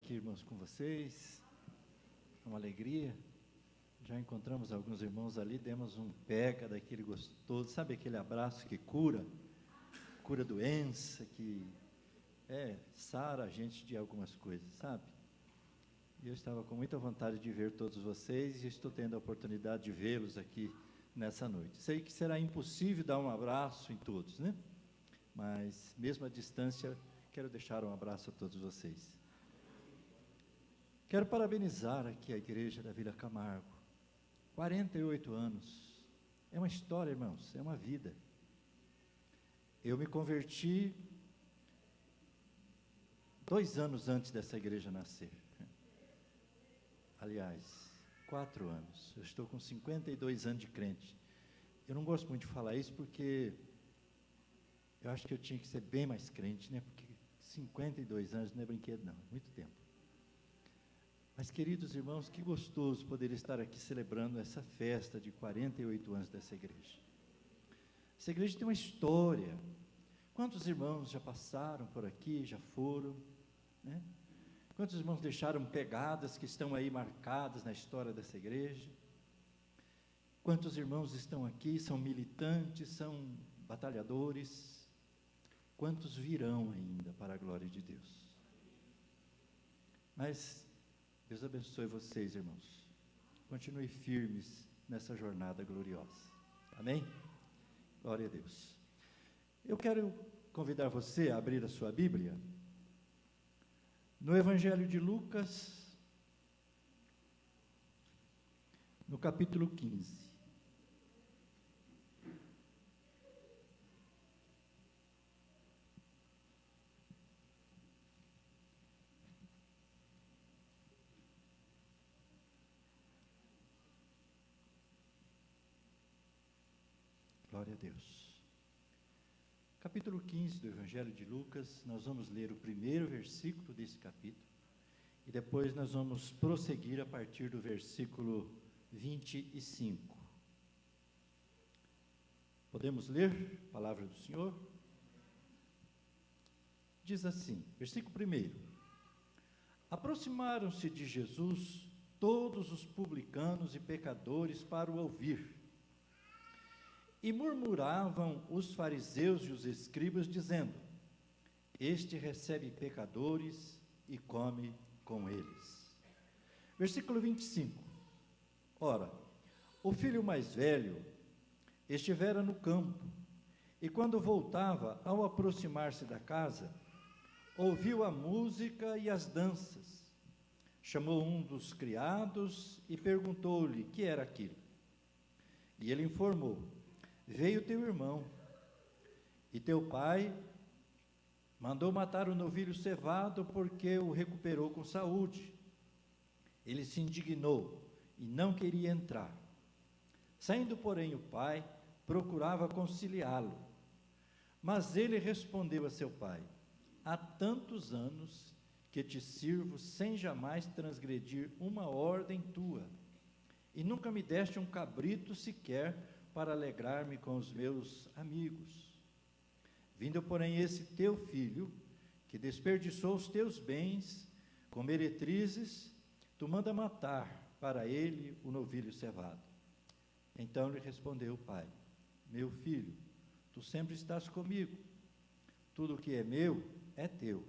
aqui, irmãos, com vocês. É uma alegria. Já encontramos alguns irmãos ali, demos um pega daquele gostoso, sabe aquele abraço que cura doença, que sara a gente de algumas coisas, sabe? E eu estava com muita vontade de ver todos vocês e estou tendo a oportunidade de vê-los aqui nessa noite. Sei que será impossível dar um abraço em todos, né? Mas, mesmo à distância, quero deixar um abraço a todos vocês. Quero parabenizar aqui a igreja da Vila Camargo. 48 anos. É uma história, irmãos, é uma vida. Eu me converti 2 anos antes dessa igreja nascer. Aliás, 4 anos. Eu estou com 52 anos de crente. Eu não gosto muito de falar isso porque eu acho que eu tinha que ser bem mais crente, né? Porque 52 anos não é brinquedo, não. É muito tempo. Mas, queridos irmãos, que gostoso poder estar aqui celebrando essa festa de 48 anos dessa igreja. Essa igreja tem uma história. Quantos irmãos já passaram por aqui, já foram, né? Quantos irmãos deixaram pegadas que estão aí marcadas na história dessa igreja? Quantos irmãos estão aqui, são militantes, são batalhadores? Quantos virão ainda para a glória de Deus? Mas Deus abençoe vocês, irmãos. Continue firmes nessa jornada gloriosa. Amém? Glória a Deus. Eu quero convidar você a abrir a sua Bíblia no Evangelho de Lucas, no capítulo 15. Glória a Deus. Capítulo 15 do Evangelho de Lucas, nós vamos ler o primeiro versículo desse capítulo e depois nós vamos prosseguir a partir do versículo 25. Podemos ler a palavra do Senhor? Diz assim, versículo 1: Aproximaram-se de Jesus todos os publicanos e pecadores para o ouvir. E murmuravam os fariseus e os escribas, dizendo: Este recebe pecadores e come com eles. Versículo 25. Ora, o filho mais velho estivera no campo, e quando voltava, ao aproximar-se da casa, ouviu a música e as danças. Chamou um dos criados e perguntou-lhe que era aquilo. E ele informou: Veio teu irmão, e teu pai mandou matar o novilho cevado, porque o recuperou com saúde. Ele se indignou e não queria entrar. Saindo, porém, o pai procurava conciliá-lo. Mas ele respondeu a seu pai: Há tantos anos que te sirvo sem jamais transgredir uma ordem tua, e nunca me deste um cabrito sequer para alegrar-me com os meus amigos. Vindo, porém, esse teu filho, que desperdiçou os teus bens com meretrizes, tu manda matar para ele o novilho cevado. Então lhe respondeu o pai: Meu filho, tu sempre estás comigo, tudo o que é meu é teu.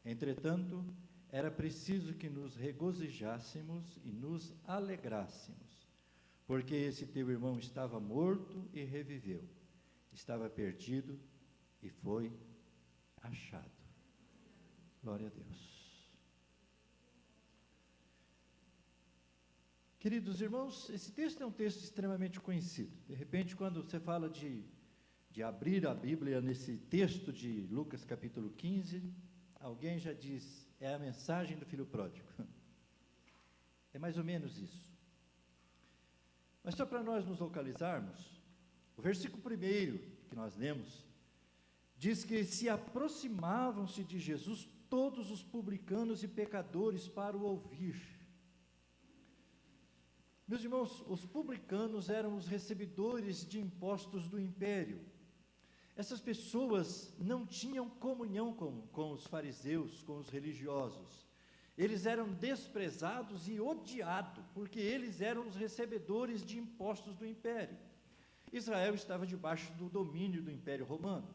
Entretanto, era preciso que nos regozijássemos e nos alegrássemos, porque esse teu irmão estava morto e reviveu, estava perdido e foi achado. Glória a Deus. Queridos irmãos, esse texto é um texto extremamente conhecido. De repente, quando você fala de abrir a Bíblia nesse texto de Lucas capítulo 15, alguém já diz: é a mensagem do filho pródigo. É mais ou menos isso. Mas só para nós nos localizarmos, o versículo 1 que nós lemos, diz que se aproximavam-se de Jesus todos os publicanos e pecadores para o ouvir. Meus irmãos, os publicanos eram os recebedores de impostos do império. Essas pessoas não tinham comunhão com os fariseus, com os religiosos. Eles eram desprezados e odiados, porque eles eram os recebedores de impostos do império. Israel estava debaixo do domínio do Império Romano.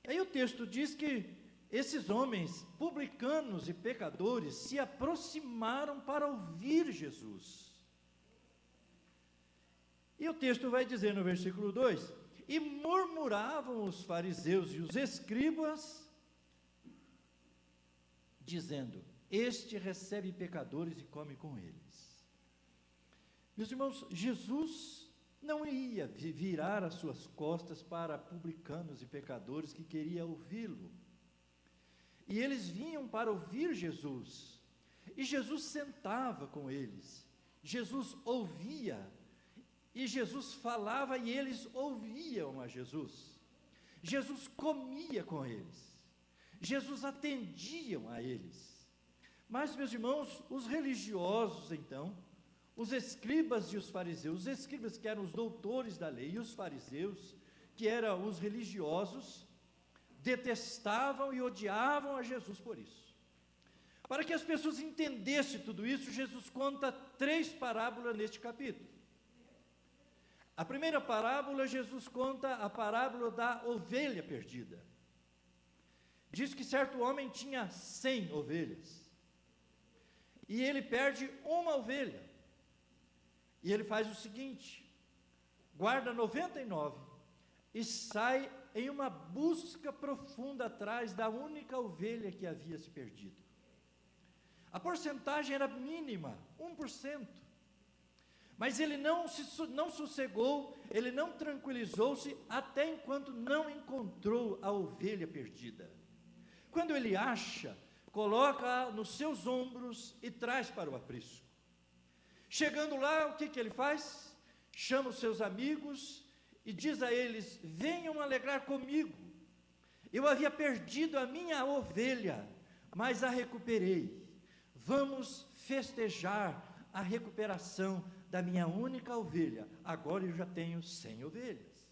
Aí o texto diz que esses homens, publicanos e pecadores, se aproximaram para ouvir Jesus. E o texto vai dizer no versículo 2: e murmuravam os fariseus e os escribas, dizendo: este recebe pecadores e come com eles. Meus irmãos, Jesus não ia virar as suas costas para publicanos e pecadores que queriam ouvi-lo. E eles vinham para ouvir Jesus, e Jesus sentava com eles, Jesus ouvia, e Jesus falava e eles ouviam a Jesus. Jesus comia com eles, Jesus atendia a eles. Mas, meus irmãos, os religiosos então, os escribas e os fariseus, os escribas que eram os doutores da lei, e os fariseus, que eram os religiosos, detestavam e odiavam a Jesus por isso. Para que as pessoas entendessem tudo isso, Jesus conta 3 parábolas neste capítulo. A primeira parábola, Jesus conta a parábola da ovelha perdida. Diz que certo homem tinha 100 ovelhas, e ele perde uma ovelha, e ele faz o seguinte: guarda 99 e sai em uma busca profunda atrás da única ovelha que havia se perdido. A porcentagem era mínima, 1%. Mas ele não sossegou, ele não tranquilizou-se até enquanto não encontrou a ovelha perdida. Quando ele acha, coloca nos seus ombros e traz para o aprisco. Chegando lá, o que ele faz? Chama os seus amigos e diz a eles: venham alegrar comigo, eu havia perdido a minha ovelha, mas a recuperei, vamos festejar a recuperação da minha única ovelha, agora eu já tenho 100 ovelhas.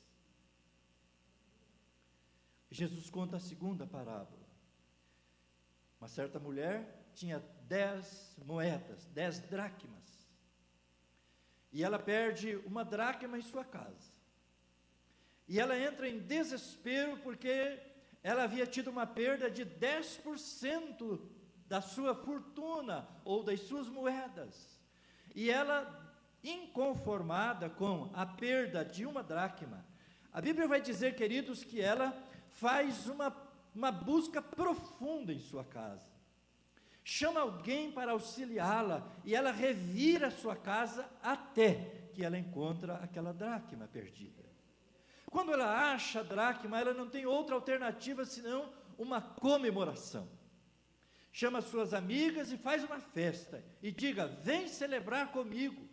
Jesus conta a segunda parábola. Uma certa mulher tinha 10 moedas, 10 dracmas, e ela perde uma dracma em sua casa. E ela entra em desespero porque ela havia tido uma perda de 10% da sua fortuna ou das suas moedas. E ela, inconformada com a perda de uma dracma, a Bíblia vai dizer, queridos, que ela faz uma busca profunda em sua casa. Chama alguém para auxiliá-la e ela revira a sua casa até que ela encontra aquela dracma perdida. Quando ela acha a dracma, ela não tem outra alternativa senão uma comemoração. Chama suas amigas e faz uma festa, e diga: vem celebrar comigo,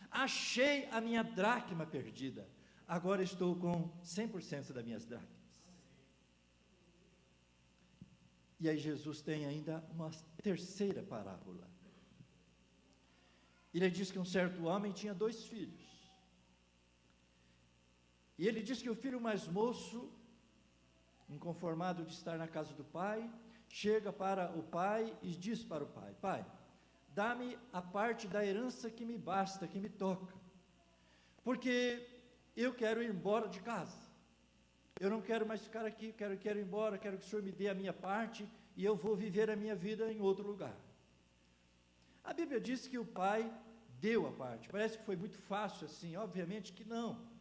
achei a minha dracma perdida, agora estou com 100% das minhas dracmas. E aí Jesus tem ainda uma terceira parábola. Ele diz que um certo homem tinha 2 filhos. E ele diz que o filho mais moço, inconformado de estar na casa do pai, chega para o pai e diz para o pai: pai, dá-me a parte da herança que me basta, que me toca, porque eu quero ir embora de casa, eu não quero mais ficar aqui, quero ir embora, quero que o senhor me dê a minha parte, e eu vou viver a minha vida em outro lugar. A Bíblia diz que o pai deu a parte, parece que foi muito fácil assim, obviamente que não,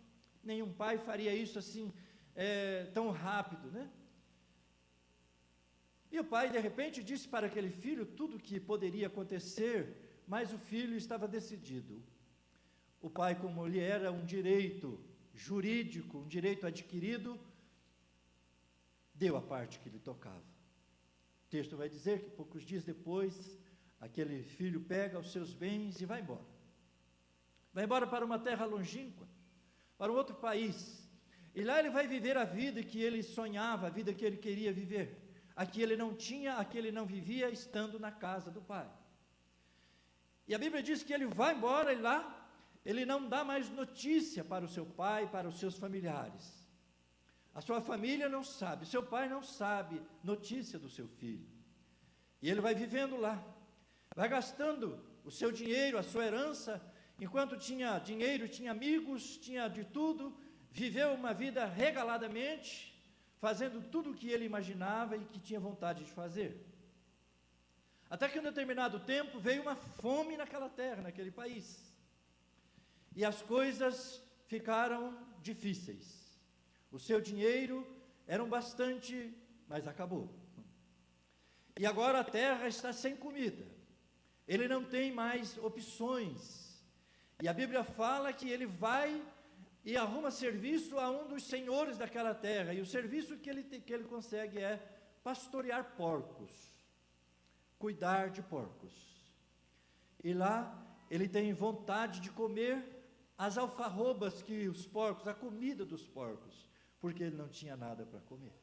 nenhum pai faria isso assim, tão rápido, né? E o pai de repente disse para aquele filho tudo o que poderia acontecer, mas o filho estava decidido. O pai, como ele era um direito jurídico, um direito adquirido, deu a parte que lhe tocava. O texto vai dizer que poucos dias depois, aquele filho pega os seus bens e vai embora. Vai embora para uma terra longínqua, para um outro país, e lá ele vai viver a vida que ele sonhava, a vida que ele queria viver. Aqui ele não tinha, aqui ele não vivia, estando na casa do pai. E a Bíblia diz que ele vai embora e lá, ele não dá mais notícia para o seu pai, para os seus familiares. A sua família não sabe, seu pai não sabe notícia do seu filho. E ele vai vivendo lá, vai gastando o seu dinheiro, a sua herança, enquanto tinha dinheiro, tinha amigos, tinha de tudo, viveu uma vida regaladamente, fazendo tudo o que ele imaginava e que tinha vontade de fazer. Até que em um determinado tempo veio uma fome naquela terra, naquele país. E as coisas ficaram difíceis. O seu dinheiro era bastante, mas acabou. E agora a terra está sem comida. Ele não tem mais opções. E a Bíblia fala que ele vai e arruma serviço a um dos senhores daquela terra. E o serviço que ele consegue é pastorear porcos, cuidar de porcos. E lá ele tem vontade de comer as alfarrobas que os porcos, a comida dos porcos, porque ele não tinha nada para comer.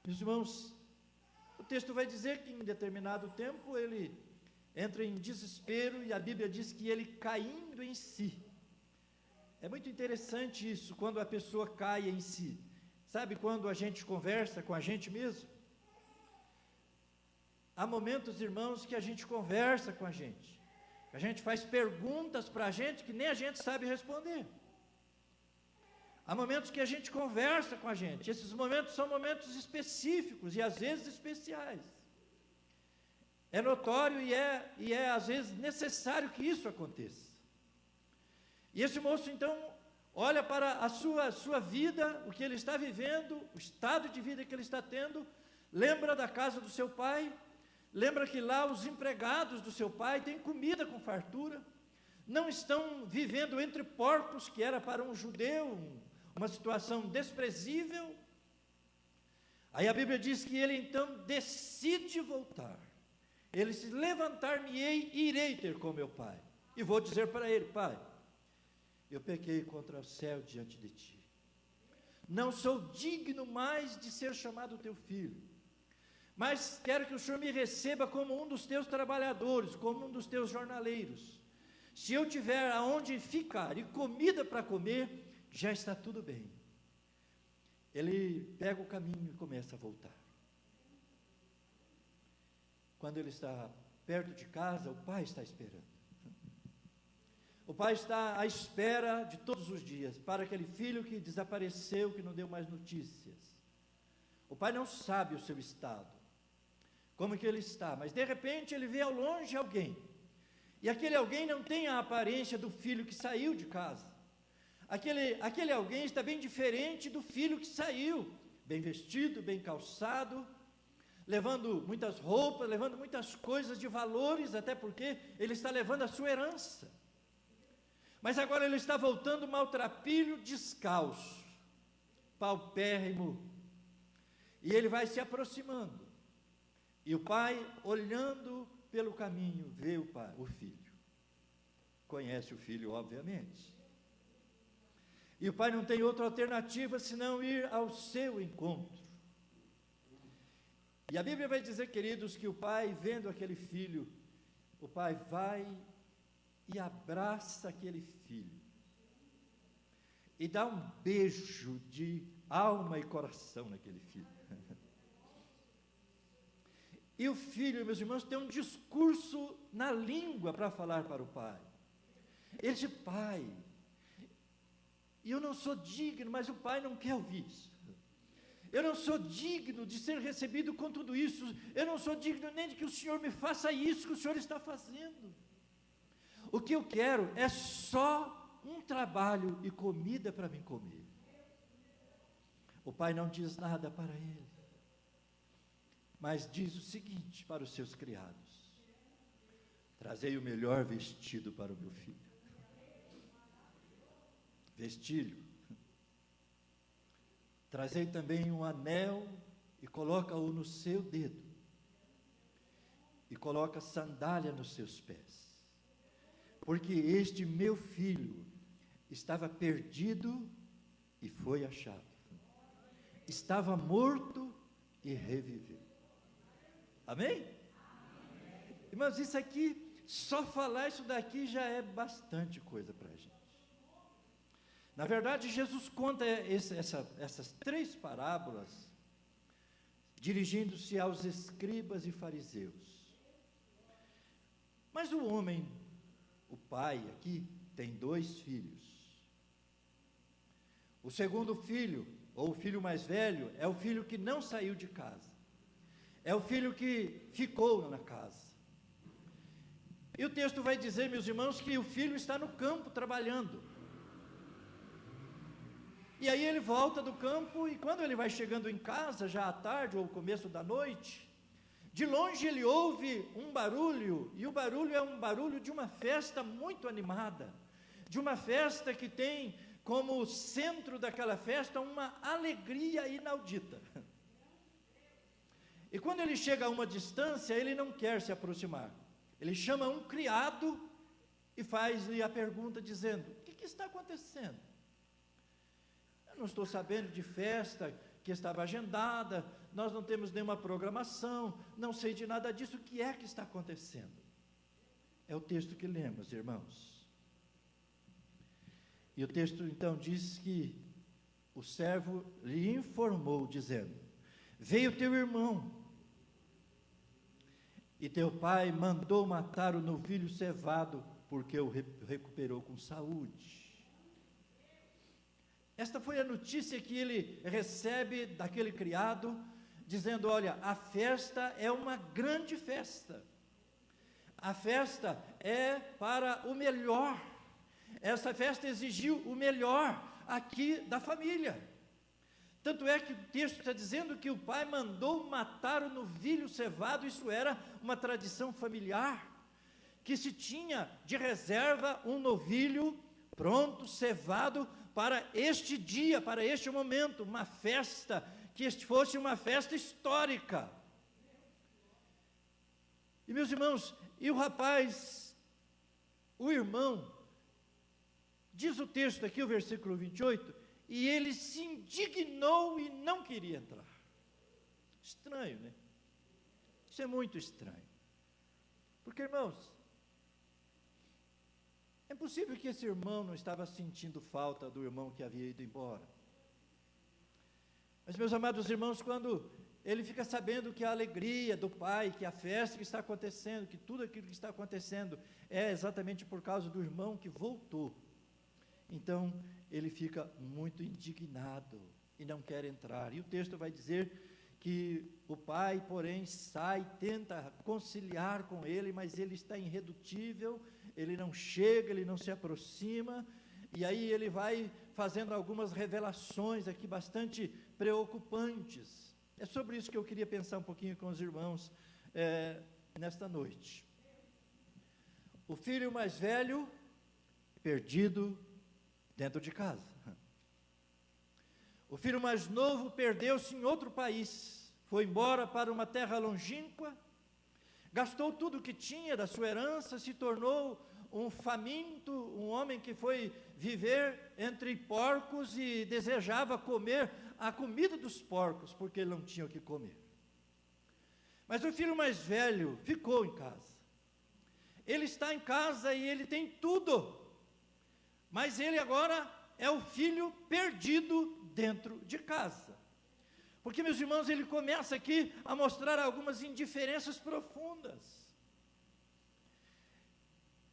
Meus irmãos, o texto vai dizer que em determinado tempo ele entra em desespero e a Bíblia diz que ele caindo em si. É muito interessante isso, quando a pessoa cai em si. Sabe quando a gente conversa com a gente mesmo? Há momentos, irmãos, que a gente conversa com a gente faz perguntas para a gente que nem a gente sabe responder. Há momentos que a gente conversa com a gente, esses momentos são momentos específicos e às vezes especiais. É notório e é às vezes necessário que isso aconteça. E esse moço então olha para a sua vida, o que ele está vivendo, o estado de vida que ele está tendo, lembra da casa do seu pai, lembra que lá os empregados do seu pai têm comida com fartura, não estão vivendo entre porcos, que era para um judeu uma situação desprezível. Aí a Bíblia diz que ele então decide voltar. Ele se levantar-me-ei e irei ter com meu pai. E vou dizer para ele: pai, eu pequei contra o céu diante de ti. Não sou digno mais de ser chamado teu filho. Mas quero que o Senhor me receba como um dos teus trabalhadores, como um dos teus jornaleiros. Se eu tiver aonde ficar e comida para comer, já está tudo bem. Ele pega o caminho e começa a voltar. Quando ele está perto de casa, o pai está esperando. O pai está à espera de todos os dias, para aquele filho que desapareceu, que não deu mais notícias. O pai não sabe o seu estado, como que ele está, mas de repente ele vê ao longe alguém, e aquele alguém não tem a aparência do filho que saiu de casa. Aquele alguém está bem diferente do filho que saiu, bem vestido, bem calçado, levando muitas roupas, levando muitas coisas de valores, até porque ele está levando a sua herança. Mas agora ele está voltando maltrapilho, descalço, paupérrimo, e ele vai se aproximando, e o pai, olhando pelo caminho, vê o filho, conhece o filho, obviamente, e o pai não tem outra alternativa senão ir ao seu encontro. E a Bíblia vai dizer, queridos, que o pai, vendo aquele filho, o pai vai e abraça aquele filho, e dá um beijo de alma e coração naquele filho. E o filho, meus irmãos, tem um discurso na língua para falar para o pai. Ele diz: pai, eu não sou digno, mas o pai não quer ouvir isso. Eu não sou digno de ser recebido com tudo isso. Eu não sou digno nem de que o Senhor me faça isso que o Senhor está fazendo. O que eu quero é só um trabalho e comida para mim comer. O pai não diz nada para ele, mas diz o seguinte para os seus criados: trazei o melhor vestido para o meu filho. Vestilho. Trazei também um anel e coloca-o no seu dedo. E coloca sandália nos seus pés. Porque este meu filho estava perdido e foi achado. Estava morto e reviveu. Amém? Irmãos, isso aqui, só falar isso daqui já é bastante coisa para a gente. Na verdade, Jesus conta essas três parábolas dirigindo-se aos escribas e fariseus. Mas o homem, o pai aqui, tem 2 filhos. O segundo filho, ou o filho mais velho, é o filho que não saiu de casa. É o filho que ficou na casa. E o texto vai dizer, meus irmãos, que o filho está no campo trabalhando. E aí ele volta do campo, e quando ele vai chegando em casa, já à tarde ou começo da noite, de longe ele ouve um barulho, e o barulho é um barulho de uma festa muito animada, de uma festa que tem como centro daquela festa uma alegria inaudita. E quando ele chega a uma distância, ele não quer se aproximar. Ele chama um criado e faz-lhe a pergunta dizendo: o que está acontecendo? Eu não estou sabendo de festa que estava agendada, nós não temos nenhuma programação, não sei de nada disso, o que é que está acontecendo? É o texto que lemos, irmãos. E o texto então diz que o servo lhe informou, dizendo: veio teu irmão, e teu pai mandou matar o novilho cevado, porque o recuperou com saúde. Esta foi a notícia que ele recebe daquele criado, dizendo: olha, a festa é uma grande festa, a festa é para o melhor, essa festa exigiu o melhor aqui da família. Tanto é que o texto está dizendo que o pai mandou matar o novilho cevado. Isso era uma tradição familiar, que se tinha de reserva um novilho pronto, cevado, para este dia, para este momento, uma festa, que fosse uma festa histórica. E meus irmãos, e o rapaz, o irmão, diz o texto aqui, o versículo 28, e ele se indignou e não queria entrar. Estranho, né? Isso é muito estranho. Porque, irmãos, é possível que esse irmão não estava sentindo falta do irmão que havia ido embora. Mas, meus amados irmãos, quando ele fica sabendo que a alegria do pai, que a festa que está acontecendo, que tudo aquilo que está acontecendo é exatamente por causa do irmão que voltou, então ele fica muito indignado e não quer entrar. E o texto vai dizer que o pai, porém, sai, tenta conciliar com ele, mas ele está irredutível, ele não chega, ele não se aproxima, e aí ele vai fazendo algumas revelações aqui bastante preocupantes. É sobre isso que eu queria pensar um pouquinho com os irmãos nesta noite. O filho mais velho, perdido dentro de casa. O filho mais novo perdeu-se em outro país, foi embora para uma terra longínqua, gastou tudo o que tinha da sua herança, se tornou um faminto, um homem que foi viver entre porcos e desejava comer a comida dos porcos, porque ele não tinha o que comer. Mas o filho mais velho ficou em casa. Ele está em casa e ele tem tudo, mas ele agora é o filho perdido dentro de casa. Porque, meus irmãos, ele começa aqui a mostrar algumas indiferenças profundas.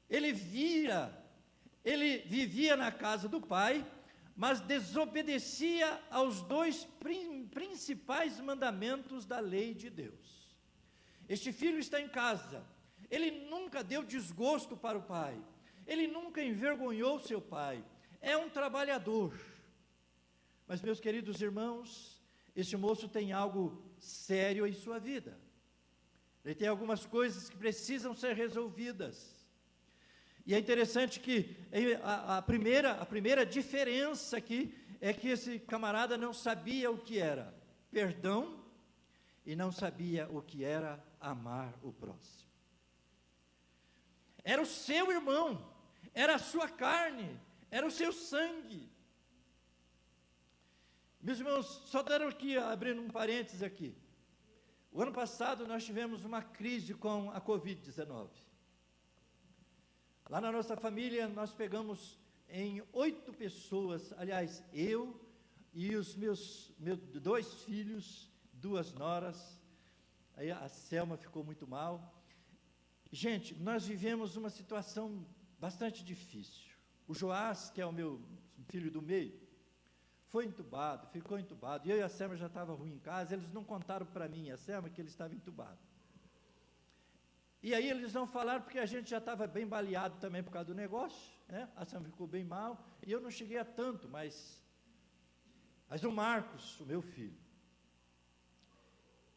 Ele vivia na casa do pai, mas desobedecia aos 2 principais mandamentos da lei de Deus. Este filho está em casa, ele nunca deu desgosto para o pai, ele nunca envergonhou seu pai, é um trabalhador. Mas, meus queridos irmãos, esse moço tem algo sério em sua vida. Ele tem algumas coisas que precisam ser resolvidas. E é interessante que a primeira diferença aqui é que esse camarada não sabia o que era perdão e não sabia o que era amar o próximo. Era o seu irmão, era a sua carne, era o seu sangue. Meus irmãos, só deram aqui, abrindo um parênteses aqui. O ano passado nós tivemos uma crise com a Covid-19. Lá na nossa família nós pegamos em 8 pessoas, aliás, eu e os meus 2 filhos, 2 noras, aí a Selma ficou muito mal. Gente, nós vivemos uma situação bastante difícil. O Joás, que é o meu filho do meio, foi entubado, ficou entubado, e eu e a Selma já estava ruim em casa, eles não contaram para mim e a Selma que ele estava entubado. E aí eles não falaram porque a gente já estava bem baleado também por causa do negócio, né? A Selma ficou bem mal, e eu não cheguei a tanto, mas o Marcos, o meu filho,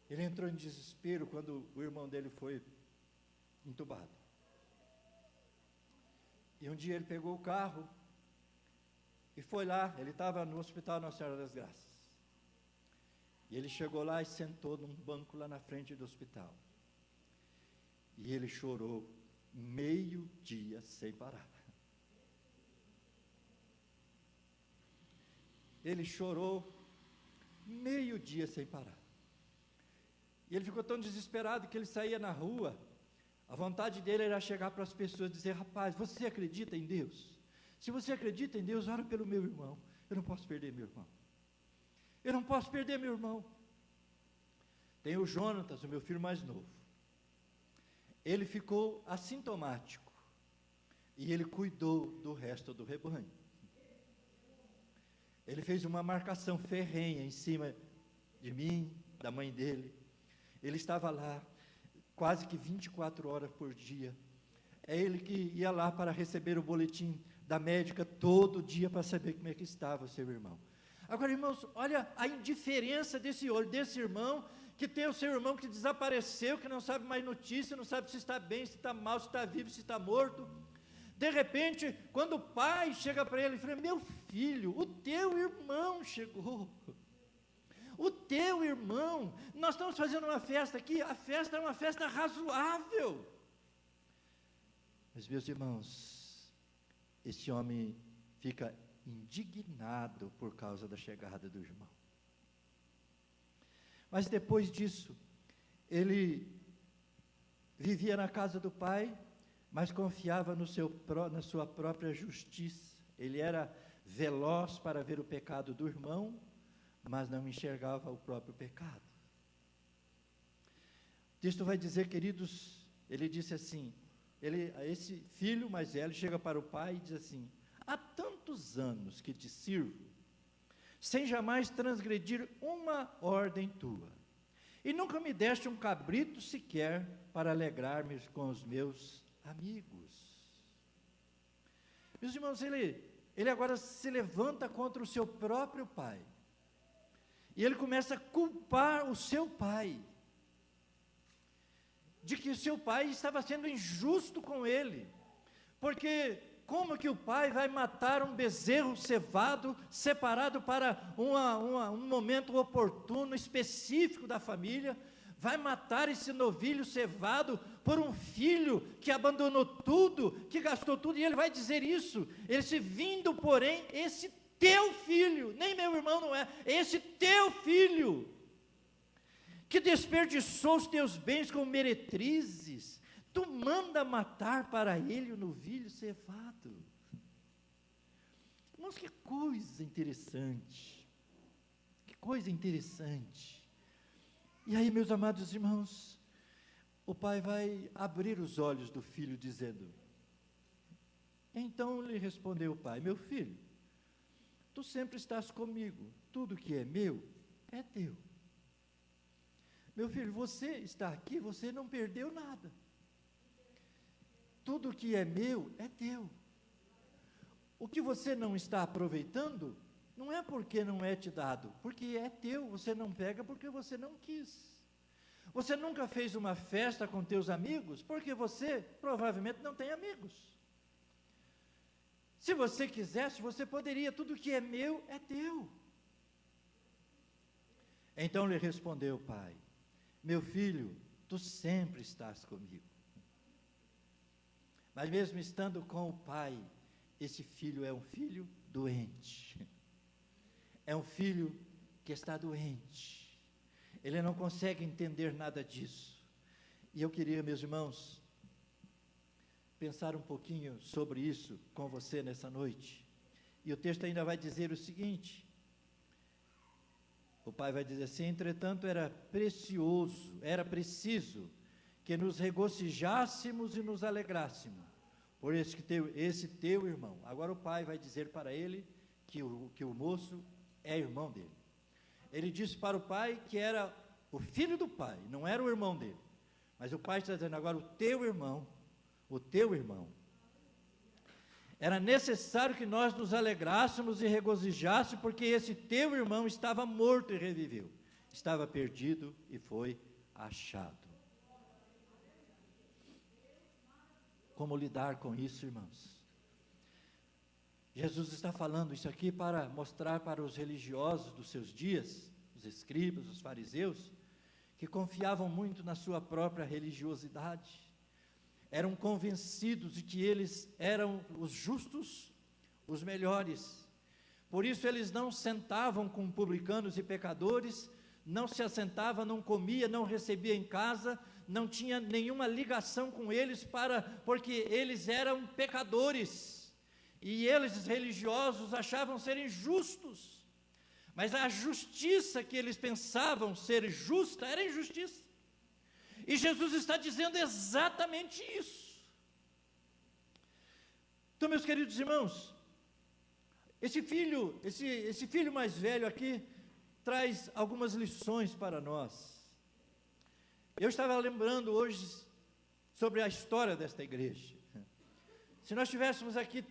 ele entrou em desespero quando o irmão dele foi entubado. E um dia ele pegou o carro e foi lá, ele estava no Hospital Nossa Senhora das Graças. E ele chegou lá e sentou num banco lá na frente do hospital. E ele chorou meio dia sem parar. Ele chorou meio dia sem parar. E ele ficou tão desesperado que ele saía na rua. A vontade dele era chegar para as pessoas e dizer: rapaz, você acredita em Deus? Se você acredita em Deus, ora pelo meu irmão. Eu não posso perder meu irmão. Eu não posso perder meu irmão. Tem o Jonatas, o meu filho mais novo. Ele ficou assintomático. E ele cuidou do resto do rebanho. Ele fez uma marcação ferrenha em cima de mim, da mãe dele. Ele estava lá quase que 24 horas por dia. É ele que ia lá para receber o boletim da médica todo dia para saber como é que estava o seu irmão. Agora, irmãos, olha a indiferença desse irmão, que tem o seu irmão que desapareceu, que não sabe mais notícia, não sabe se está bem, se está mal, se está vivo, se está morto. De repente, quando o pai chega para ele e fala: meu filho, o teu irmão chegou. O teu irmão, nós estamos fazendo uma festa aqui, a festa é uma festa razoável. Mas, meus irmãos, esse homem fica indignado por causa da chegada do irmão. Mas depois disso, ele vivia na casa do pai, mas confiava na sua própria justiça. Ele era veloz para ver o pecado do irmão, mas não enxergava o próprio pecado. O texto vai dizer, queridos, ele disse assim, esse filho mais velho chega para o pai e diz assim: há tantos anos que te sirvo, sem jamais transgredir uma ordem tua, e nunca me deste um cabrito sequer para alegrar-me com os meus amigos. Meus irmãos, ele agora se levanta contra o seu próprio pai, e ele começa a culpar o seu pai, de que o seu pai estava sendo injusto com ele, porque como que o pai vai matar um bezerro cevado, separado para um momento oportuno, específico da família, vai matar esse novilho cevado por um filho que abandonou tudo, que gastou tudo, e ele vai dizer isso, ele disse: vindo porém esse teu filho, nem meu irmão não é, esse teu filho, que desperdiçou os teus bens com meretrizes, tu manda matar para ele o novilho cevado. Irmãos, que coisa interessante, que coisa interessante. E aí, meus amados irmãos, o pai vai abrir os olhos do filho, dizendo: então lhe respondeu o pai: meu filho, tu sempre estás comigo, tudo que é meu, é teu. Meu filho, você está aqui, você não perdeu nada. Tudo que é meu, é teu. O que você não está aproveitando, não é porque não é te dado, porque é teu, você não pega porque você não quis. Você nunca fez uma festa com teus amigos, porque você provavelmente não tem amigos. Se você quisesse, você poderia, tudo que é meu, é teu. Então lhe respondeu o pai: meu filho, tu sempre estás comigo. Mas mesmo estando com o pai, esse filho é um filho doente. É um filho que está doente. Ele não consegue entender nada disso. E eu queria, meus irmãos, pensar um pouquinho sobre isso com você nessa noite. E o texto ainda vai dizer o seguinte: O pai vai dizer assim: entretanto era preciso que nos regozijássemos e nos alegrássemos por esse teu irmão. Agora o pai vai dizer para ele que o moço é irmão dele. Ele disse para o pai que era o filho do pai, não era o irmão dele. Mas o pai está dizendo agora: o teu irmão. Era necessário que nós nos alegrássemos e regozijássemos, porque esse teu irmão estava morto e reviveu, estava perdido e foi achado. Como lidar com isso, irmãos? Jesus está falando isso aqui para mostrar para os religiosos dos seus dias, os escribas, os fariseus, que confiavam muito na sua própria religiosidade, eram convencidos de que eles eram os justos, os melhores. Por isso eles não sentavam com publicanos e pecadores, não se assentava, não comia, não recebia em casa, não tinha nenhuma ligação com eles, porque eles eram pecadores, e eles religiosos achavam serem justos, mas a justiça que eles pensavam ser justa, era injustiça, e Jesus está dizendo exatamente isso. Então, meus queridos irmãos, esse filho mais velho aqui, traz algumas lições para nós. Eu estava lembrando hoje sobre a história desta igreja. Se nós tivéssemos aqui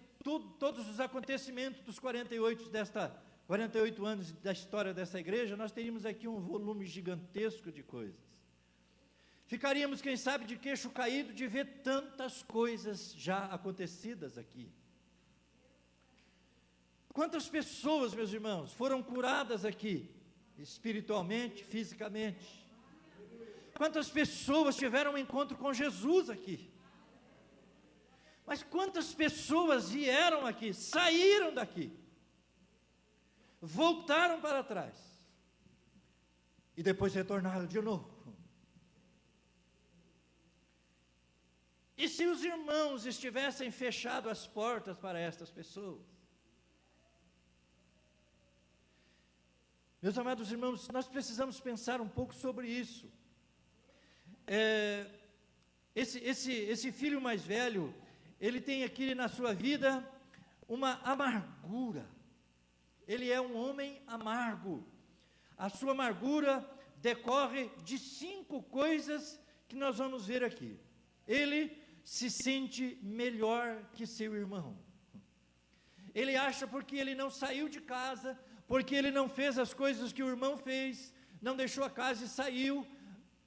todos os acontecimentos dos 48 anos da história dessa igreja, nós teríamos aqui um volume gigantesco de coisas. Ficaríamos, quem sabe, de queixo caído de ver tantas coisas já acontecidas aqui. Quantas pessoas, meus irmãos, foram curadas aqui, espiritualmente, fisicamente? Quantas pessoas tiveram um encontro com Jesus aqui? Mas quantas pessoas vieram aqui, saíram daqui, voltaram para trás, e depois retornaram de novo? E se os irmãos estivessem fechado as portas para estas pessoas? Meus amados irmãos, nós precisamos pensar um pouco sobre isso. Esse filho mais velho, ele tem aqui na sua vida uma amargura. Ele é um homem amargo. A sua amargura decorre de 5 coisas que nós vamos ver aqui. Ele se sente melhor que seu irmão. Ele acha, porque ele não saiu de casa, porque ele não fez as coisas que o irmão fez, não deixou a casa e saiu,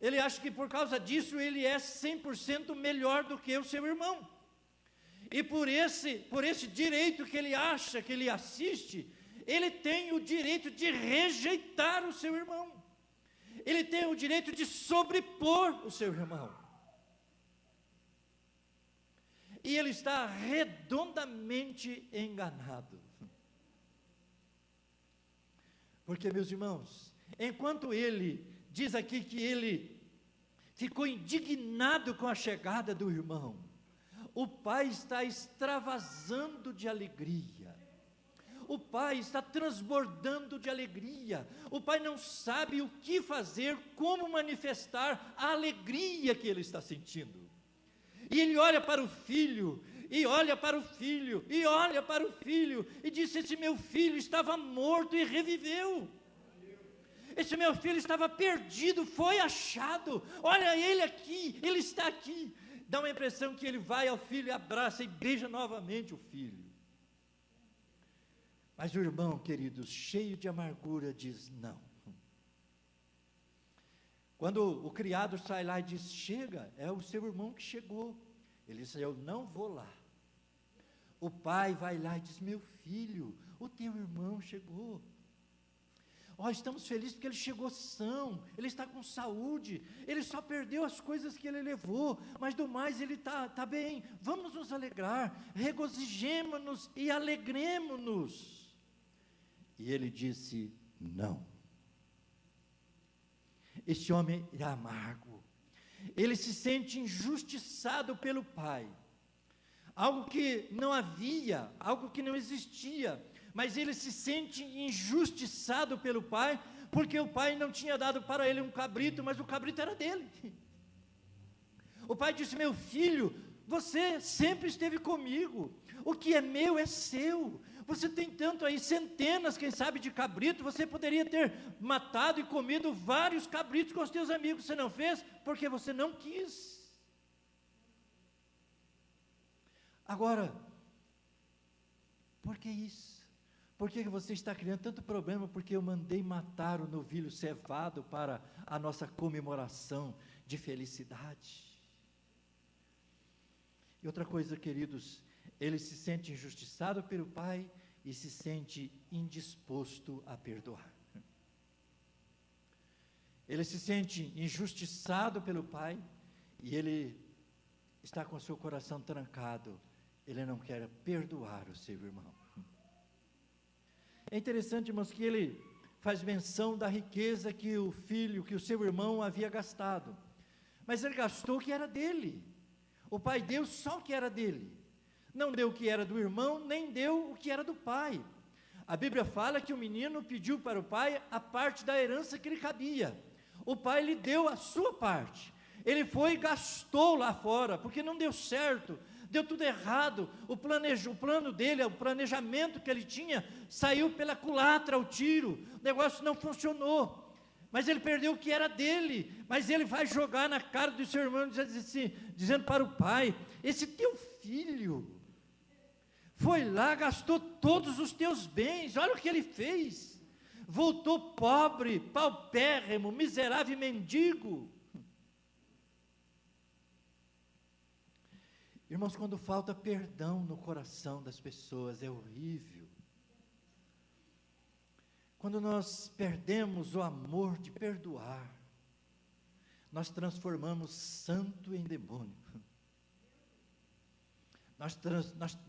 ele acha que por causa disso ele é 100% melhor do que o seu irmão. E por esse direito que ele acha, que ele assiste, ele tem o direito de rejeitar o seu irmão. Ele tem o direito de sobrepor o seu irmão. E ele está redondamente enganado. Porque, meus irmãos, enquanto ele diz aqui que ele ficou indignado com a chegada do irmão, o pai está extravasando de alegria. O pai está transbordando de alegria. O pai não sabe o que fazer, como manifestar a alegria que ele está sentindo. E ele olha para o filho, e olha para o filho, e olha para o filho, e diz: esse meu filho estava morto e reviveu. Esse meu filho estava perdido, foi achado. Olha ele aqui, ele está aqui. Dá uma impressão que ele vai ao filho e abraça e beija novamente o filho. Mas o irmão, queridos, cheio de amargura, diz não. Quando o criado sai lá e diz: chega, é o seu irmão que chegou. Ele diz: eu não vou lá. O pai vai lá e diz: meu filho, o teu irmão chegou. Estamos felizes porque ele chegou são, ele está com saúde, ele só perdeu as coisas que ele levou, mas do mais ele está bem. Vamos nos alegrar, regozijemo-nos e alegremo-nos. E ele disse: não. Esse homem é amargo, ele se sente injustiçado pelo pai, algo que não havia, algo que não existia, mas ele se sente injustiçado pelo pai, porque o pai não tinha dado para ele um cabrito, mas o cabrito era dele. O pai disse: meu filho, você sempre esteve comigo, o que é meu é seu, você tem tanto aí, centenas, quem sabe, de cabritos, você poderia ter matado e comido vários cabritos com os teus amigos, você não fez, porque você não quis. Agora, por que isso? Por que você está criando tanto problema? Porque eu mandei matar o novilho cevado para a nossa comemoração de felicidade. E outra coisa, queridos, ele se sente injustiçado pelo pai e se sente indisposto a perdoar. Ele se sente injustiçado pelo pai e ele está com o seu coração trancado. Ele não quer perdoar o seu irmão. É interessante, irmãos, que ele faz menção da riqueza que o filho, que o seu irmão havia gastado. Mas ele gastou o que era dele. O pai deu só o que era dele. Não deu o que era do irmão, nem deu o que era do pai. A Bíblia fala que o menino pediu para o pai a parte da herança que lhe cabia. O pai lhe deu a sua parte. Ele foi e gastou lá fora, porque não deu certo, deu tudo errado. O plano dele, o planejamento que ele tinha, saiu pela culatra, o tiro. O negócio não funcionou. Mas ele perdeu o que era dele, mas ele vai jogar na cara do seu irmão, dizendo para o pai: esse teu filho foi lá, gastou todos os teus bens, olha o que ele fez, voltou pobre, paupérrimo, miserável e mendigo. Irmãos, quando falta perdão no coração das pessoas, é horrível. Quando nós perdemos o amor de perdoar, nós transformamos santo em demônio.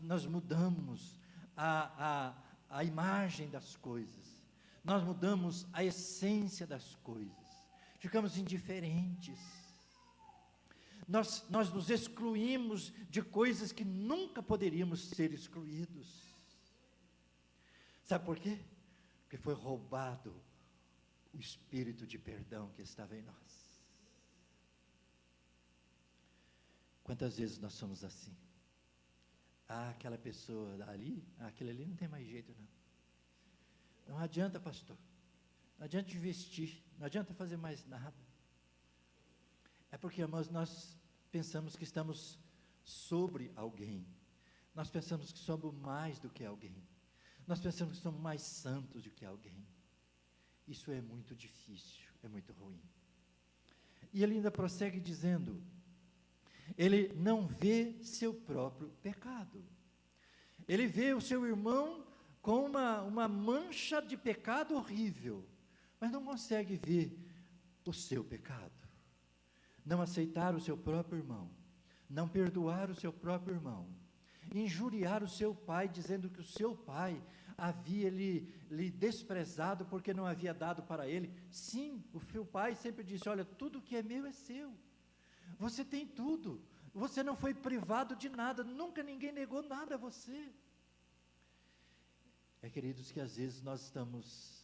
Nós mudamos a imagem das coisas, nós mudamos a essência das coisas, ficamos indiferentes, nós nos excluímos de coisas que nunca poderíamos ser excluídos. Sabe por quê? Porque foi roubado o espírito de perdão que estava em nós. Quantas vezes nós somos assim? Aquela pessoa ali, aquele ali não tem mais jeito não. Não adianta, pastor. Não adianta investir, não adianta fazer mais nada. É porque, irmãos, nós pensamos que estamos sobre alguém. Nós pensamos que somos mais do que alguém. Nós pensamos que somos mais santos do que alguém. Isso é muito difícil, é muito ruim. E ele ainda prossegue dizendo: ele não vê seu próprio pecado. Ele vê o seu irmão com uma mancha de pecado horrível, mas não consegue ver o seu pecado. Não aceitar o seu próprio irmão, não perdoar o seu próprio irmão, injuriar o seu pai, dizendo que o seu pai havia lhe desprezado porque não havia dado para ele. Sim, o seu pai sempre disse: olha, tudo que é meu é seu, você tem tudo, você não foi privado de nada, nunca ninguém negou nada a você. Queridos, que às vezes nós estamos,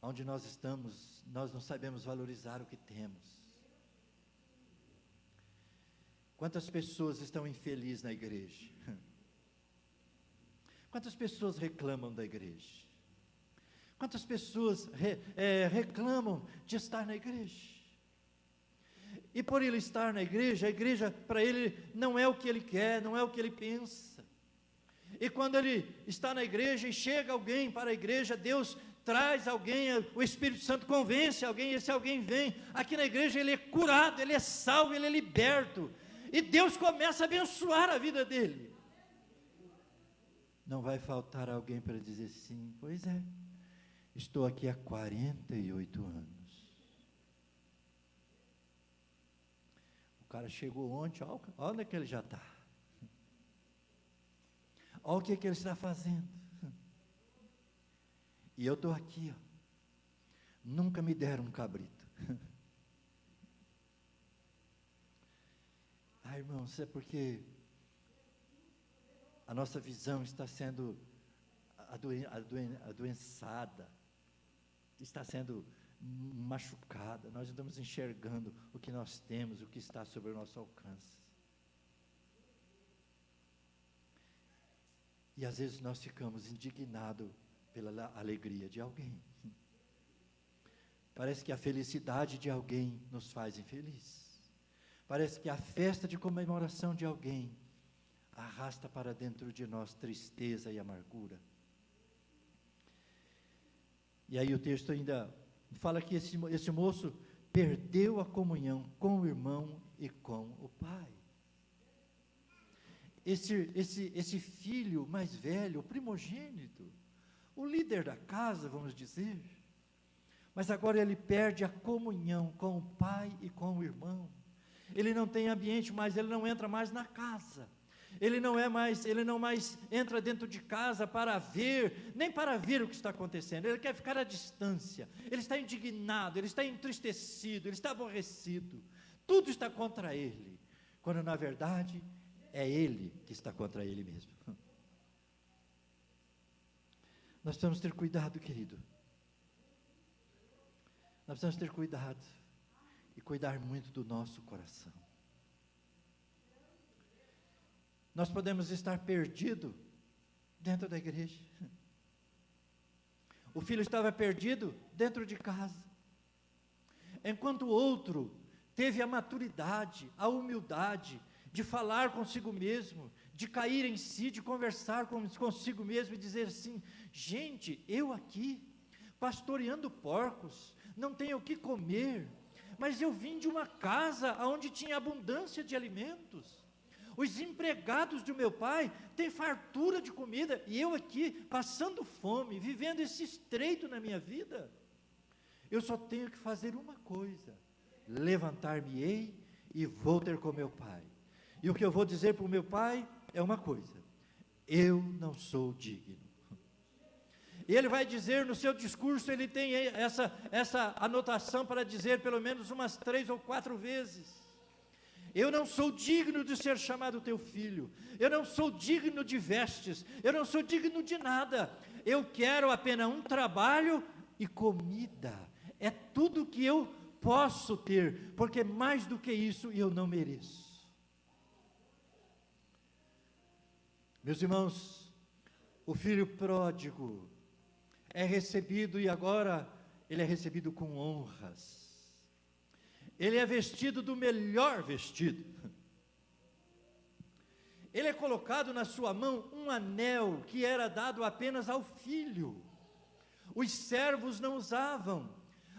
onde nós estamos, nós não sabemos valorizar o que temos. Quantas pessoas estão infelizes na igreja? Quantas pessoas reclamam da igreja? Quantas pessoas reclamam de estar na igreja? E por ele estar na igreja, a igreja para ele não é o que ele quer, não é o que ele pensa. E quando ele está na igreja e chega alguém para a igreja, Deus traz alguém, o Espírito Santo convence alguém, e esse alguém vem, aqui na igreja ele é curado, ele é salvo, ele é liberto, e Deus começa a abençoar a vida dele. Não vai faltar alguém para dizer sim, pois é, estou aqui há 48 anos. O cara chegou ontem, olha onde é que ele já está. Olha o que ele está fazendo. E eu estou aqui, nunca me deram um cabrito. Irmãos, é porque a nossa visão está sendo adoençada, está sendo machucada, nós não estamos enxergando o que nós temos, o que está sobre o nosso alcance. E às vezes nós ficamos indignados pela alegria de alguém. Parece que a felicidade de alguém nos faz infeliz. Parece que a festa de comemoração de alguém arrasta para dentro de nós tristeza e amargura. E aí o texto ainda fala que esse moço perdeu a comunhão com o irmão e com o pai. Esse filho mais velho, o primogênito, o líder da casa, vamos dizer, mas agora ele perde a comunhão com o pai e com o irmão. Ele não tem ambiente mais, ele não entra mais na casa. Ele não mais entra dentro de casa para ver, nem para ver o que está acontecendo. Ele quer ficar à distância. Ele está indignado, ele está entristecido, ele está aborrecido. Tudo está contra ele, quando na verdade é ele que está contra ele mesmo. Nós precisamos ter cuidado, querido. Nós precisamos ter cuidado e cuidar muito do nosso coração. Nós podemos estar perdidos dentro da igreja. O filho estava perdido dentro de casa, enquanto o outro teve a maturidade, a humildade de falar consigo mesmo, de cair em si, de conversar consigo mesmo e dizer assim: gente, eu aqui, pastoreando porcos, não tenho o que comer, mas eu vim de uma casa onde tinha abundância de alimentos. Os empregados do meu pai têm fartura de comida, e eu aqui, passando fome, vivendo esse estreito na minha vida. Eu só tenho que fazer uma coisa: levantar-me-ei e vou ter com meu pai. E o que eu vou dizer para o meu pai é uma coisa: eu não sou digno. E ele vai dizer no seu discurso, ele tem essa anotação para dizer pelo menos umas 3 ou 4 vezes: eu não sou digno de ser chamado teu filho, eu não sou digno de vestes, eu não sou digno de nada, eu quero apenas um trabalho e comida, é tudo que eu posso ter, porque mais do que isso eu não mereço. Meus irmãos, o filho pródigo é recebido, e agora ele é recebido com honras. Ele é vestido do melhor vestido. Ele é colocado na sua mão um anel que era dado apenas ao filho. Os servos não usavam.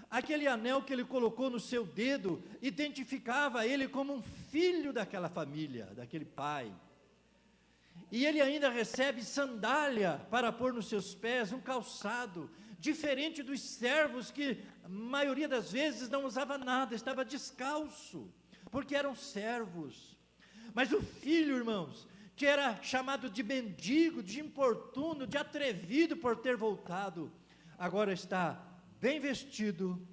Aquele anel que ele colocou no seu dedo identificava ele como um filho daquela família, daquele pai. E ele ainda recebe sandália para pôr nos seus pés, um calçado, diferente dos servos que a maioria das vezes não usava nada, estava descalço, porque eram servos. Mas o filho, irmãos, que era chamado de mendigo, de importuno, de atrevido por ter voltado, agora está bem vestido,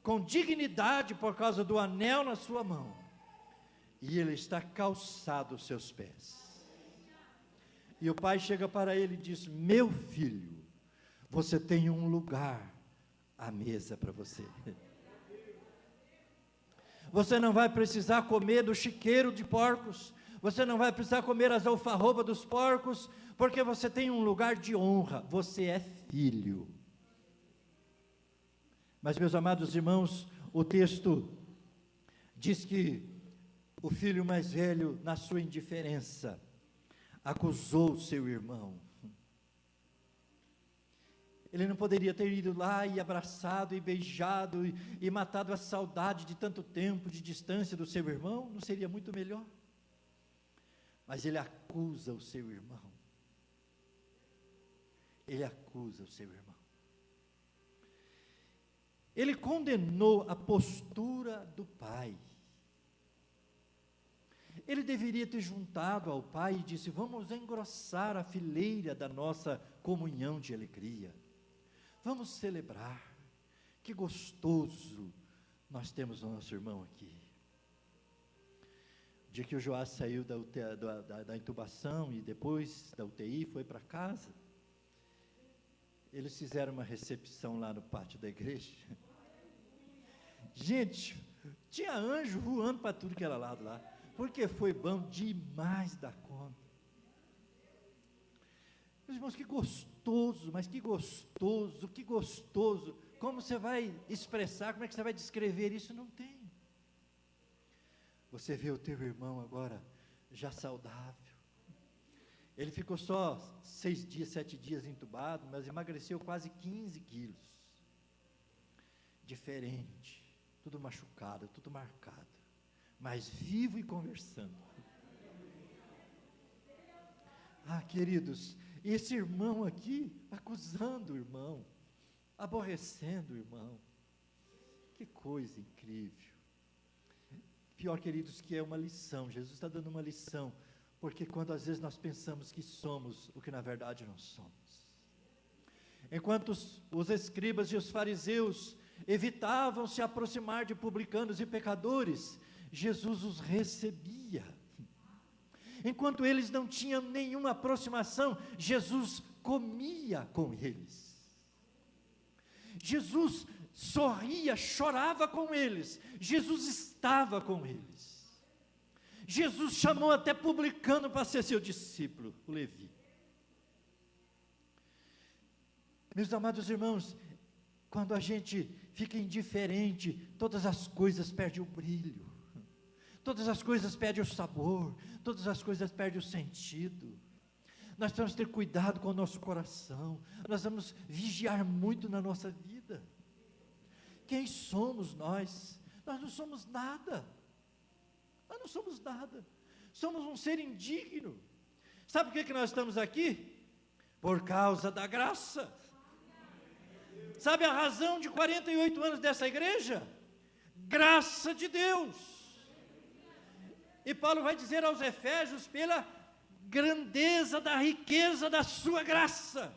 com dignidade por causa do anel na sua mão, e ele está calçado os seus pés. E o pai chega para ele e diz: meu filho, você tem um lugar à mesa para você. Você não vai precisar comer do chiqueiro de porcos, você não vai precisar comer as alfarrobas dos porcos, porque você tem um lugar de honra, você é filho. Mas, meus amados irmãos, o texto diz que o filho mais velho, na sua indiferença, acusou seu irmão. Ele não poderia ter ido lá e abraçado e beijado e matado a saudade de tanto tempo de distância do seu irmão? Não seria muito melhor? Mas ele acusa o seu irmão. Ele acusa o seu irmão. Ele condenou a postura do pai. Ele deveria ter juntado ao pai e disse: vamos engrossar a fileira da nossa comunhão de alegria. Vamos celebrar, que gostoso nós temos o nosso irmão aqui. O dia que o Joás saiu da intubação e depois da UTI, foi para casa, eles fizeram uma recepção lá no pátio da igreja. Gente, tinha anjo voando para tudo que era lado lá, porque foi bom demais da conta. Meus irmãos, que gostoso, mas que gostoso, que gostoso. Como você vai expressar, como é que você vai descrever isso? Não tem. Você vê o teu irmão agora, já saudável. Ele ficou só 6 dias, 7 dias entubado, mas emagreceu quase 15 quilos. Diferente, tudo machucado, tudo marcado, mas vivo e conversando. Ah, queridos, esse irmão aqui, acusando o irmão, aborrecendo o irmão, que coisa incrível. Pior, queridos, que é uma lição, Jesus está dando uma lição, porque quando às vezes nós pensamos que somos o que na verdade não somos. Enquanto os escribas e os fariseus evitavam se aproximar de publicanos e pecadores, Jesus os recebia. Enquanto eles não tinham nenhuma aproximação, Jesus comia com eles. Jesus sorria, chorava com eles. Jesus estava com eles. Jesus chamou até publicano para ser seu discípulo, o Levi. Meus amados irmãos, quando a gente fica indiferente, todas as coisas perdem o brilho, todas as coisas perdem o sabor, todas as coisas perdem o sentido. Nós temos que ter cuidado com o nosso coração, nós vamos vigiar muito na nossa vida. Quem somos nós? Nós não somos nada. Nós não somos nada. Somos um ser indigno. Sabe por que nós estamos aqui? Por causa da graça. Sabe a razão de 48 anos dessa igreja? Graça de Deus. E Paulo vai dizer aos Efésios, pela grandeza da riqueza da sua graça.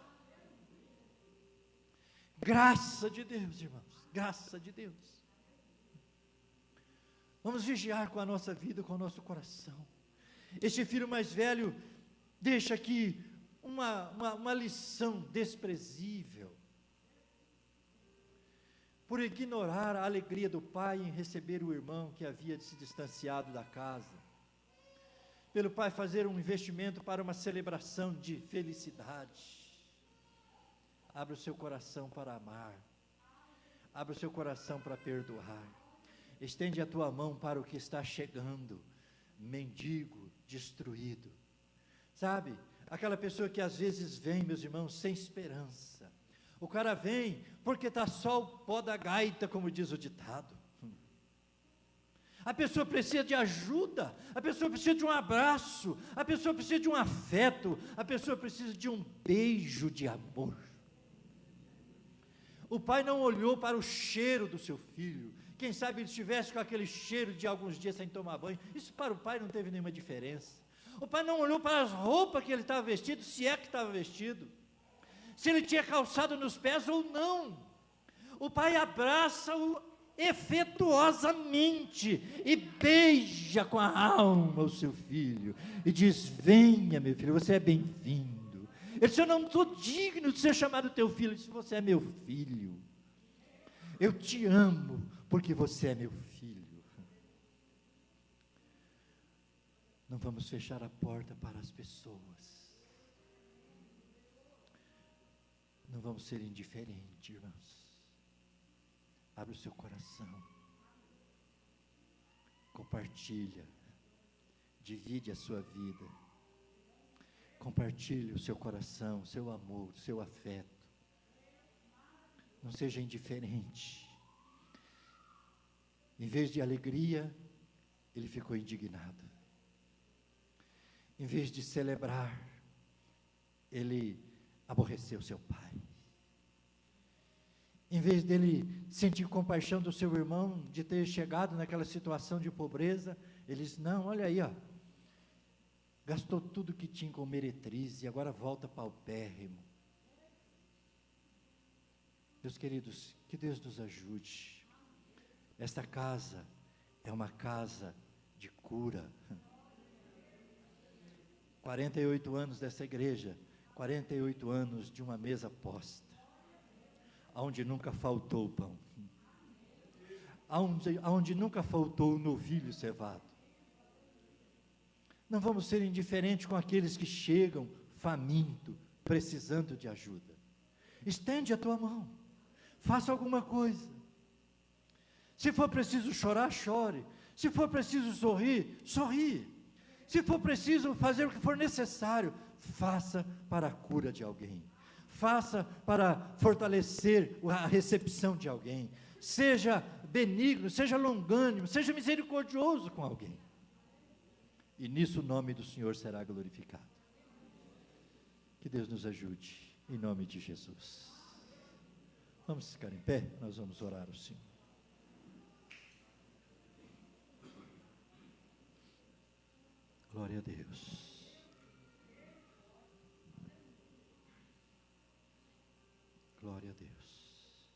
Graça de Deus, irmãos, graça de Deus. Vamos vigiar com a nossa vida, com o nosso coração. Este filho mais velho deixa aqui uma lição desprezível, por ignorar a alegria do pai em receber o irmão que havia se distanciado da casa, pelo pai fazer um investimento para uma celebração de felicidade. Abra o seu coração para amar, abra o seu coração para perdoar, estende a tua mão para o que está chegando, mendigo, destruído, sabe, aquela pessoa que às vezes vem, meus irmãos, sem esperança. O cara vem porque está só o pó da gaita, como diz o ditado. A pessoa precisa de ajuda, a pessoa precisa de um abraço, a pessoa precisa de um afeto, a pessoa precisa de um beijo de amor. O pai não olhou para o cheiro do seu filho. Quem sabe ele estivesse com aquele cheiro de alguns dias sem tomar banho. Isso para o pai não teve nenhuma diferença. O pai não olhou para as roupas que ele estava vestido, se é que estava vestido, se ele tinha calçado nos pés ou não. O pai abraça-o efetuosamente e beija com a alma o seu filho e diz: venha, meu filho, você é bem-vindo. Ele disse: eu não sou digno de ser chamado teu filho. Ele disse: você é meu filho, eu te amo porque você é meu filho. Não vamos fechar a porta para as pessoas. Não vamos ser indiferentes, irmãos. Abre o seu coração. Compartilha. Divide a sua vida. Compartilhe o seu coração, o seu amor, o seu afeto. Não seja indiferente. Em vez de alegria, ele ficou indignado. Em vez de celebrar, ele aborreceu seu pai. Em vez dele sentir compaixão do seu irmão, de ter chegado naquela situação de pobreza, ele disse: não, olha aí, ó, gastou tudo que tinha com meretriz e agora volta paupérrimo. Meus queridos, que Deus nos ajude. Esta casa é uma casa de cura. 48 anos dessa igreja, 48 anos de uma mesa posta. aonde nunca faltou o pão, aonde nunca faltou o novilho cevado. Não vamos ser indiferentes com aqueles que chegam faminto, precisando de ajuda. Estende a tua mão, faça alguma coisa. Se for preciso chorar, chore. Se for preciso sorrir, sorri. Se for preciso fazer o que for necessário, faça para a cura de alguém. Faça para fortalecer a recepção de alguém. Seja benigno, seja longânimo, seja misericordioso com alguém. E nisso o nome do Senhor será glorificado. Que Deus nos ajude, em nome de Jesus. Vamos ficar em pé, nós vamos orar ao Senhor. Glória a Deus. Glória a Deus.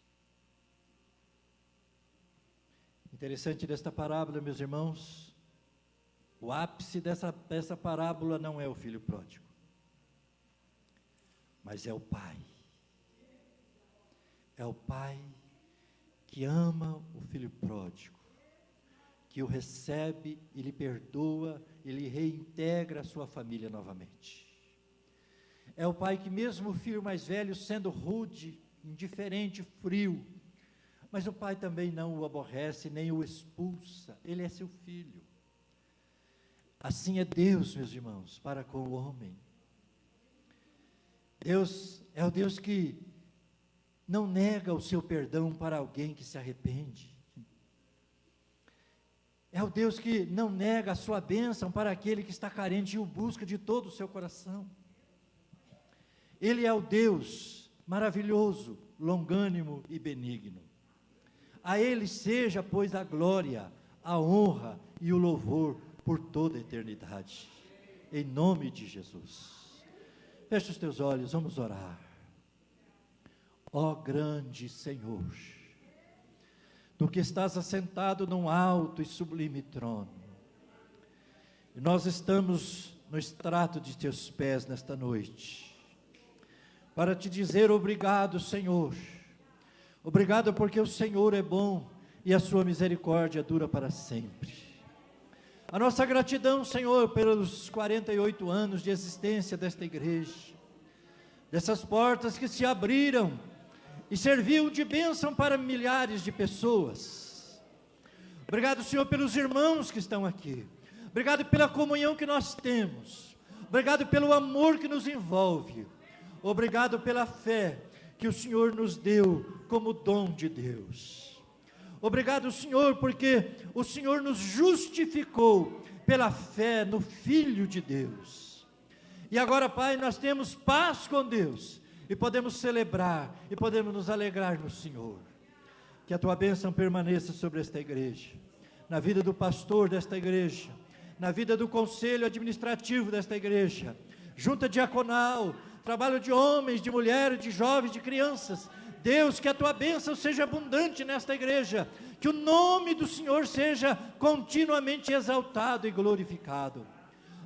Interessante desta parábola, meus irmãos, o ápice dessa parábola não é o filho pródigo, mas é o pai. É o pai que ama o filho pródigo, que o recebe e lhe perdoa, e lhe reintegra a sua família novamente. É o pai que mesmo o filho mais velho sendo rude, indiferente, frio, mas o pai também não o aborrece, nem o expulsa, ele é seu filho. Assim é Deus, meus irmãos, para com o homem. Deus é o Deus que não nega o seu perdão para alguém que se arrepende. É o Deus que não nega a sua bênção para aquele que está carente e o busca de todo o seu coração. Ele é o Deus maravilhoso, longânimo e benigno. A Ele seja, pois, a glória, a honra e o louvor por toda a eternidade, em nome de Jesus. Fecha os teus olhos, vamos orar. Ó grande Senhor, Tu que estás assentado num alto e sublime trono, e nós estamos no estrato de Teus pés nesta noite, para Te dizer obrigado, Senhor. Obrigado porque o Senhor é bom e a sua misericórdia dura para sempre. A nossa gratidão, Senhor, pelos 48 anos de existência desta igreja, dessas portas que se abriram e serviu de bênção para milhares de pessoas. Obrigado, Senhor, pelos irmãos que estão aqui. Obrigado pela comunhão que nós temos. Obrigado pelo amor que nos envolve. Obrigado pela fé que o Senhor nos deu como dom de Deus. Obrigado, Senhor, porque o Senhor nos justificou pela fé no Filho de Deus. E agora, Pai, nós temos paz com Deus, e podemos celebrar, e podemos nos alegrar no Senhor. Que a Tua bênção permaneça sobre esta igreja, na vida do pastor desta igreja, na vida do conselho administrativo desta igreja, junta diaconal, trabalho de homens, de mulheres, de jovens, de crianças. Deus, que a Tua bênção seja abundante nesta igreja, que o nome do Senhor seja continuamente exaltado e glorificado.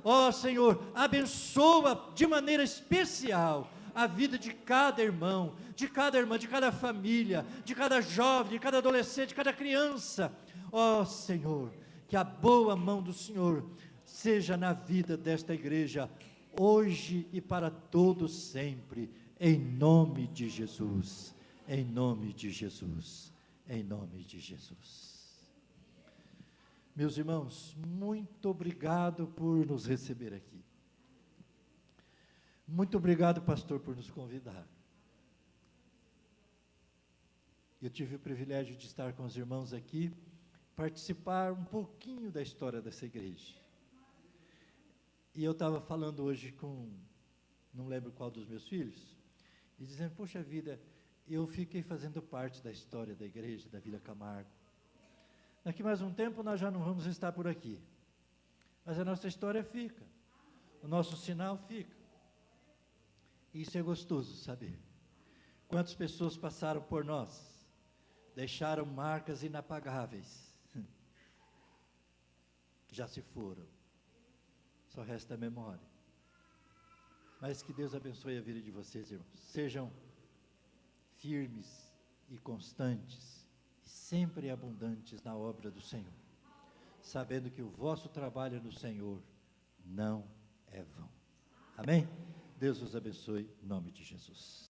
Ó Senhor, abençoa de maneira especial a vida de cada irmão, de cada irmã, de cada família, de cada jovem, de cada adolescente, de cada criança. Ó Senhor, que a boa mão do Senhor seja na vida desta igreja, hoje e para todos sempre, em nome de Jesus. Em nome de Jesus, em nome de Jesus. Meus irmãos, muito obrigado por nos receber aqui. Muito obrigado, pastor, por nos convidar. Eu tive o privilégio de estar com os irmãos aqui, participar um pouquinho da história dessa igreja. E eu estava falando hoje com, não lembro qual dos meus filhos, e dizendo, poxa vida, eu fiquei fazendo parte da história da igreja, da Vila Camargo. Daqui mais um tempo nós já não vamos estar por aqui, mas a nossa história fica, o nosso sinal fica. Isso é gostoso saber. Quantas pessoas passaram por nós, deixaram marcas inapagáveis, já se foram, só resta a memória. Mas que Deus abençoe a vida de vocês, irmãos. Sejam firmes, e constantes, e sempre abundantes na obra do Senhor, sabendo que o vosso trabalho no Senhor não é vão. Amém? Deus os abençoe, em nome de Jesus.